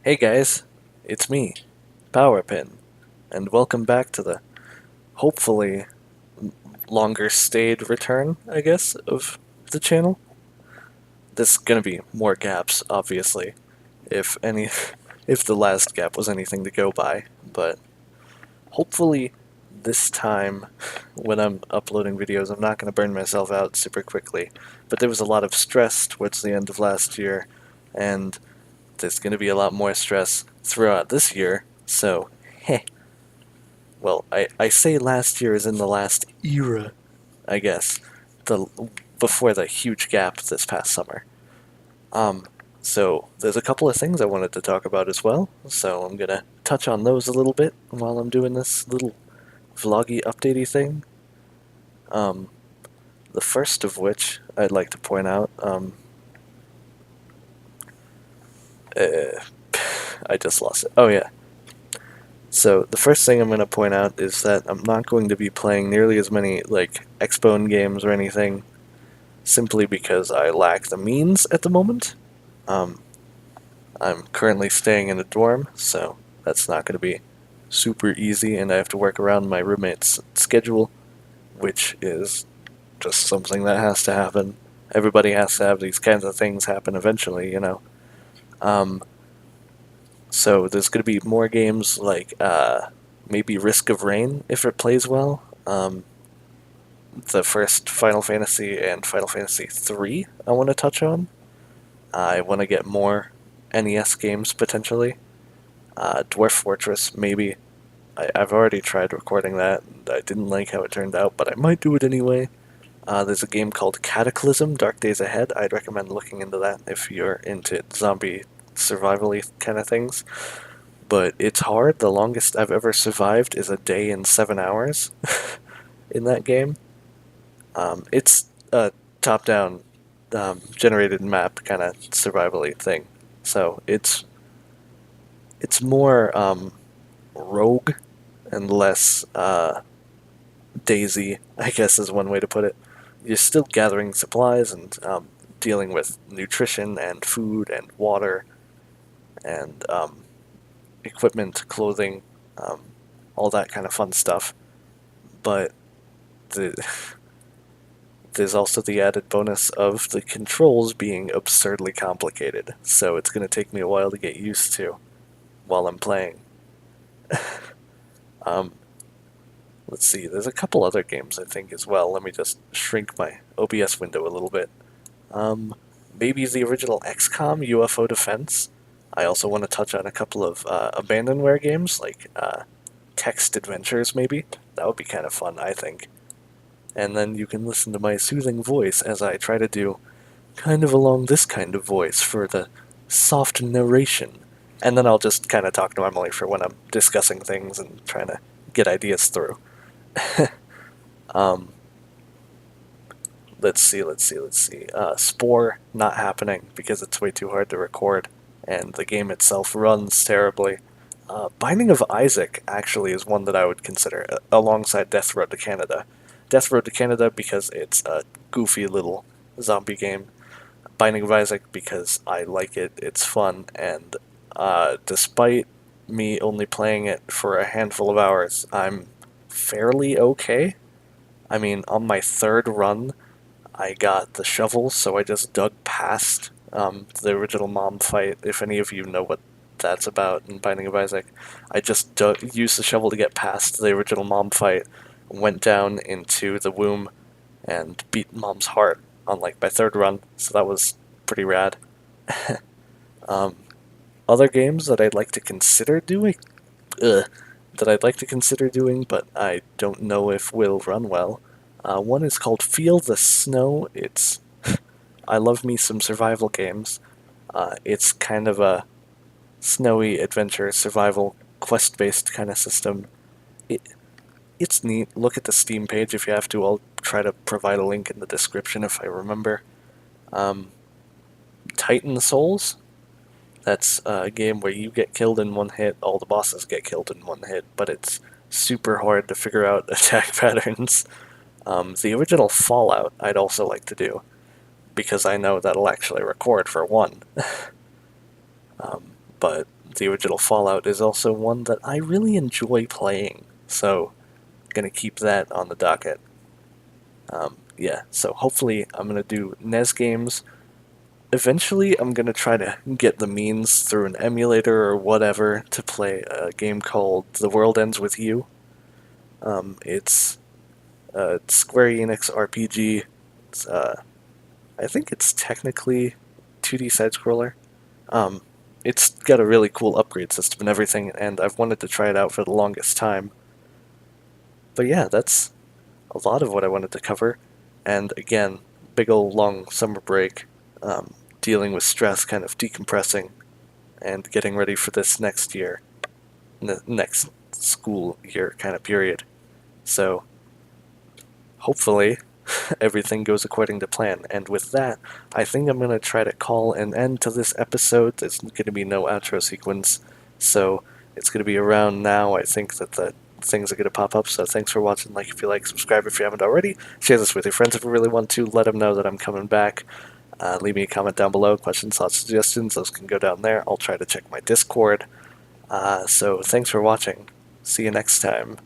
Hey guys, it's me, Powerpin, and welcome back to the hopefully longer stayed return, I guess, of the channel. There's gonna be more gaps, obviously, if any, if the last gap was anything to go by, but hopefully this time when I'm uploading videos, I'm not gonna burn myself out super quickly. But there was a lot of stress towards the end of last year, and there's gonna be a lot more stress throughout this year, so heh. Well, I say last year is in the last era, I guess, the before the huge gap this past summer. Um, so there's a couple of things I wanted to talk about as well, so I'm gonna touch on those a little bit while I'm doing this little vloggy updatey thing. Um, the first of which I'd like to point out, uh, I just lost it. Oh yeah. So the first thing I'm going to point out is that I'm not going to be playing nearly as many like Xbone games or anything simply because I lack the means at the moment. Um, I'm currently staying in a dorm, so that's not going to be super easy, and I have to work around my roommate's schedule, which is just something that has to happen. Everybody has to have these kinds of things happen eventually. Um, so there's going to be more games like maybe Risk of Rain if it plays well. The first Final Fantasy and Final Fantasy 3 I want to touch on. I want to get more NES games potentially. Dwarf Fortress, maybe. I've already tried recording that, and I didn't like how it turned out, but I might do it anyway. There's a game called Cataclysm, Dark Days Ahead. I'd recommend looking into that if you're into zombie survival-y kind of things. But it's hard. The longest I've ever survived is a day and 7 hours in that game. It's a top-down generated map kind of survival-y thing. So it's more rogue and less Daisy, I guess is one way to put it. You're still gathering supplies and dealing with nutrition and food and water and equipment, clothing, um, all that kind of fun stuff. But the, there's also the added bonus of the controls being absurdly complicated, so it's going to take me a while to get used to while I'm playing. Um, let's see, there's a couple other games I think as well. Let me just shrink my OBS window a little bit. Um, Maybe the original XCOM UFO Defense. I also want to touch on a couple of abandonware games, like text adventures, maybe. That would be kind of fun, I think. And then you can listen to my soothing voice as I try to do kind of along this kind of voice for the soft narration. And then I'll just kind of talk normally for when I'm discussing things and trying to get ideas through. um, let's see. Spore, not happening because it's way too hard to record, and the game itself runs terribly. Binding of Isaac actually is one that I would consider alongside Death Road to Canada. Death Road to Canada because it's a goofy little zombie game. Binding of Isaac because I like it, it's fun, and despite me only playing it for a handful of hours, I'm fairly okay. I mean, on my third run, I got the shovel, so I just dug past the original mom fight. If any of you know what that's about in Binding of Isaac, I just used the shovel to get past the original mom fight, went down into the womb, and beat mom's heart on like my third run. So that was pretty rad. um, Other games that I'd like to consider doing, ugh, that I'd like to consider doing, but I don't know if will run well. One is called Feel the Snow. I love me some survival games. It's kind of a snowy adventure survival quest-based kind of system. It it's neat. Look at the Steam page if you have to. I'll try to provide a link in the description if I remember. Um, Titan Souls. That's a game where you get killed in one hit, all the bosses get killed in one hit, but it's super hard to figure out attack patterns. The original Fallout I'd also like to do, because I know that'll actually record for one. But the original Fallout is also one that I really enjoy playing, so gonna keep that on the docket. Yeah, so hopefully I'm gonna do NES games. Eventually, I'm gonna try to get the means through an emulator or whatever to play a game called The World Ends With You. It's a Square Enix RPG. It's, I think it's technically 2D side scroller. Um, it's got a really cool upgrade system and everything, and I've wanted to try it out for the longest time. But yeah, that's a lot of what I wanted to cover. And again, big old long summer break, dealing with stress, kind of decompressing, and getting ready for this next year, next school year kind of period. So hopefully everything goes according to plan. And with that, I think I'm going to try to call an end to this episode. There's going to be no outro sequence, so it's going to be around now. I think that the things are going to pop up, so thanks for watching. Like if you like, subscribe if you haven't already. Share this with your friends if you really want to. Let them know that I'm coming back. Leave me a comment down below. Questions, thoughts, suggestions, those can go down there. I'll try to check my Discord. So thanks for watching. See you next time.